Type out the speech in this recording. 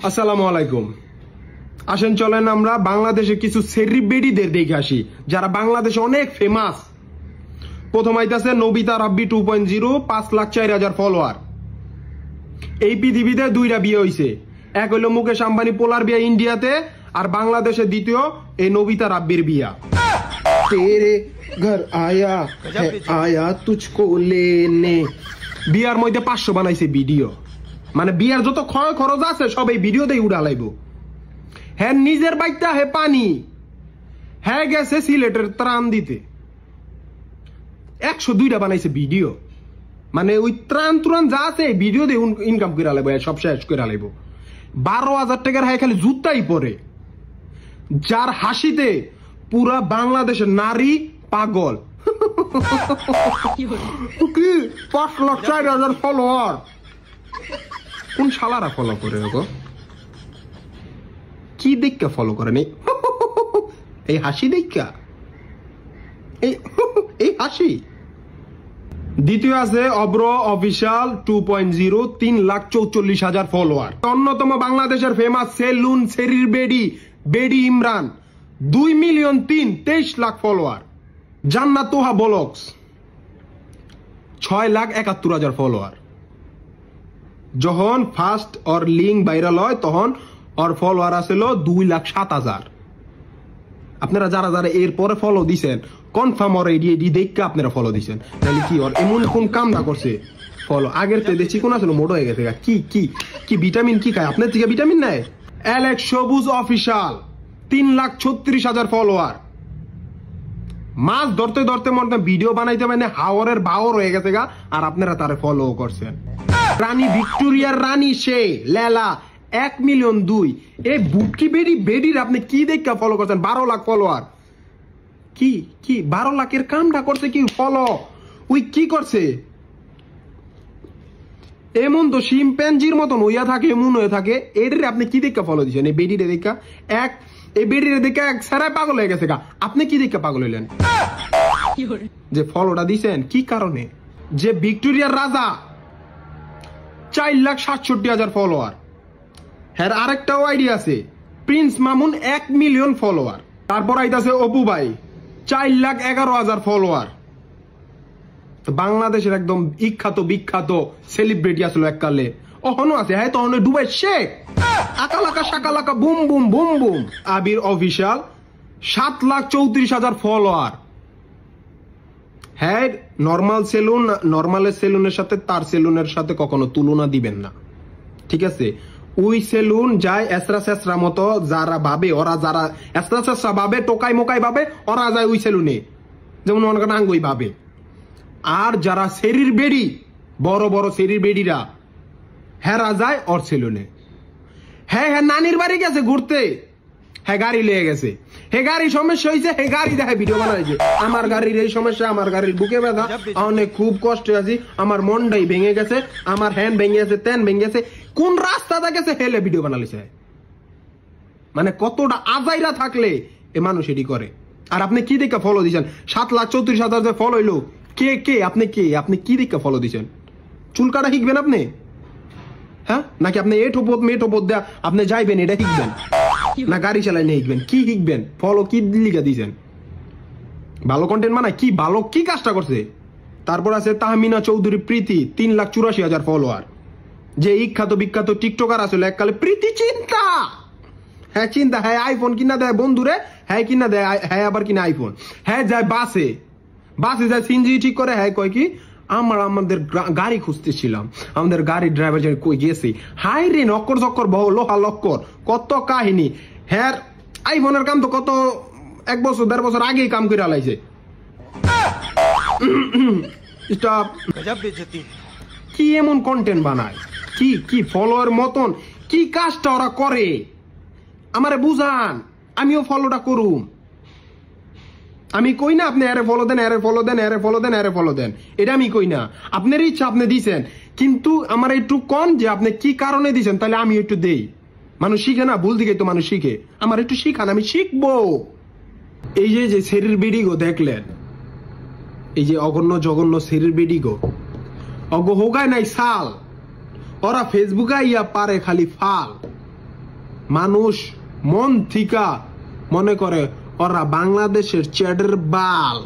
আসসালামু আলাইকুম। আসেন চলেন আমরা বাংলাদেশে কিছু সেলিব্রিটিদের দেখে আসি যারা বাংলাদেশে অনেক ফেমাস। প্রথম আইতাছে নবিতা রাব্বি 2.0, 5,04,000 ফলোয়ার। এই পৃথিবীতে দুইটা বিয়ে হইছে, এক হইল মুকেশ আম্বানি পোলার বিয়া ইন্ডিয়াতে, আর বাংলাদেশে দ্বিতীয় এই নবিতা রাব্বির বিয়া। তেরে ঘর আয়া আয়া তুঝকো লেনে। বিয়ার মধ্যে 500 বানাইছে ভিডিও, মানে বিয়ার যত ক্ষয় খরচ আছে সব এই ভিডিওতেই উড়া লাইব। হ্যাঁ নিজের বাইকটা হে পানি, হ্যাঁ গেছে সিলেটের ত্রাণ দিতে, 102টা বানাইছে ভিডিও, মানে ওই ত্রাণ ত্রাণ যা আছে ভিডিও দিয়ে ইনকাম করে লাইব, সব শেষ করে লাইব। 12,000 টাকার হ্যাঁ খালি জুতাই পরে, যার হাসিতে পুরা বাংলাদেশের নারী পাগল। কি 5,04,000 ফলোয়ার। কোন শালারা ফলো করে গো? কি দেখা ফলো করে? নেই এই হাসি দেখা, এই হাসি। দ্বিতীয় আছে অব্র অফিসিয়াল 2.0, 3,44,000 ফলোয়ার। অন্যতম বাংলাদেশের ফেমাস সেলুন সেরির বেডি ইমরান 2,03,000, 23 লাখ ফলোয়ার। জান্নাত তোহা ব্লগস 6,71,000 ফলোয়ার। যখন ফার্স্ট ওর লিঙ্ক ভাইরাল হয় তখন ওর ফলোয়ার আসলো 2,07,000। আপনারা যারা যারা এরপরে ফলো দিছেন কনফার্ম ওর এডি দেখে আপনারা ফলো দিছেন, তাহলে কি ওর এমন কোন কাম না করছে ফলো? আগের তো দেখছি কোন আসলে মোটো হয়ে গেছে। কি কি কি ভিটামিন কি খায়? আপনার থেকে ভিটামিন নেয়। অ্যালেক্স সবুজ অফিসিয়াল 3,36,000 ফলোয়ার। মাছ ধরতে ধরতে মনে ভিডিও বানাইতে মানে হাওরের বাওর হয়ে গেছে গা, আর আপনারা তারে ফলো করছেন। রানী ভিক্টোরিয়ার রানী সে লেলা 1,2,000,000। এই বুটকি বেডির আপনি কি দেখে ফলো করছেন? 12 লাখ ফলোয়ার। কি কি 12 লাখের কামটা করছে কি? ফলো ওই কি করছে? এমন তো শিম্প্যাঞ্জির মতন হইয়া থাকে, এমন হয়ে থাকে। এটারে আপনি কি দেখে ফলো দিচ্ছেন? এই বেডিরে দেখা এই বেডিরে দেখে এক সারাই পাগল হয়ে গেছে গা। আপনি কি দেখে পাগল হইলেন যে ফলোটা দিছেন? কি কারণে? যে ভিক্টোরিয়ার রাজা 4,67,000 ফলোয়ার। হ্যাঁ আরেকটাও আইডিয়া আছে, প্রিন্স মামুন 1 মিলিয়ন ফলোয়ার। তারপর আইতাছে অপু ভাই 4,11,000 ফলোয়ার। বাংলাদেশের একদম বিখ্যাত সেলিব্রিটি আসলো এককালে, অহনো আছে। হ্যাঁ তখন দুবাই শেখ আকালাকা শাকালাকা boom boom boom boom. Abir official 7,34,000 follower. হ্যাঁ নর্মালের সেলুনের সাথে তার সেলুনের সাথে কখনো তুলনা দিবেন না, ঠিক আছে? ওই সেলুন যায় এসরা শেষরা মতো, যারা ভাবে ওরা, যারা এসরা শেষরা ভাবে, টোকাই মোকাই ভাবে, ওরা যায় ওই সেলুনে, যেমন অনেক নাঙ্গই ভাবে। আর যারা সেরির বেড়ি, বড় বড় সেরির বেড়িরা, হেরা যায় ওর সেলুনে। হ্যাঁ নানির বাড়ি গেছে ঘুরতে, হ্যাঁ গাড়ি লেগে গেছে, হে গাড়ি সমস্যা হয়েছে, হে গাড়ি দেখে ভিডিও বানাইছে। আমার গাড়ির এই সমস্যা, আমার গাড়ির বুকে ব্যথা, অনেক খুব কষ্টে আছি, আমার মনটাই ভেঙে গেছে, আমার হ্যান্ড ভেঙে গেছে, তেন ভেঙে গেছে। কোন রাস্তাটা গেছে হেলে ভিডিও বানালিছে। মানে কতটা আজাইরা থাকলে এ মানুষ এটি করে। আর আপনি কি দেখে ফলো দিচ্ছেন? 7,34,000 ফলো হইলো। কে আপনি আপনি কি দেখে ফলো দিচ্ছেন? চুল কাটা শিখবেন আপনি? হ্যাঁ নাকি আপনি এ ঠোপত দেয়া আপনি যাইবেন এটা শিখবেন, না গাড়ি চালাই নিয়ে শিখবেন? কি শিখবেন? ফলো কি লিখা দিয়েছেন? ভালো কন্টেন্ট মানে কি? ভালো কি কাজটা করছে? তারপর আছে তাহমিনা চৌধুরী প্রীতি 3,84,000 ফলোয়ার। যে বিখ্যাত টিকটকার আসলে এককালে প্রীতি চিন্তা, হ্যাঁ চিন্তা, হ্যাঁ আইফোন কিনা দেয় বন্ধুরে, হ্যাঁ কিনা দেয়, হ্যাঁ আবার কিনা আইফোন। হ্যাঁ যায় বাসে যায় সিনজি ঠিক করে, হ্যাঁ কয় কি আমাদের গাড়ি খুঁজতেছিলাম, আমাদের গাড়ির ড্রাইভার যেন কই গেছে, হাই রে নক্কর চক্কর বহু লোহা লক্কর, কত কাহিনী। হ্যাঁ আইফোনের কাম তো কত 1 বছর 1.5 বছর আগেই কাম করে আলাইছে। কি এমন কন্টেন্ট বানায়? কি ফলোয়ার মতন কি কাজটা ওরা করে? আমারে বুঝান, আমিও ফলোটা করুম। আমি কই না আপনি এরে ফলো দেন, এরে ফলো দেন, এরে ফলো দেন, এরে ফলো দেন, এটা আমি কই না। আপনার ইচ্ছা আপনি দিছেন, কিন্তু আমার একটু কন যে আপনি কি কারণে দিছেন, তাহলে আমি একটু দেই। মানুষ শিখে না, ভুল দিকে তো মানুষ শিখে। আমার একটু শিখান, আমি শিখবো। এই যে সেরির বেডি গো দেখলেন, এই যে অগণ্য জঘন্য সেরির বেডি গো, অগ হোগায় নাই সাল, ওরা ফেসবুকে ইয়া পারে খালি ফাল। মানুষ মন থিকা মনে করে ওরা বাংলাদেশের চ্যাডের বাল।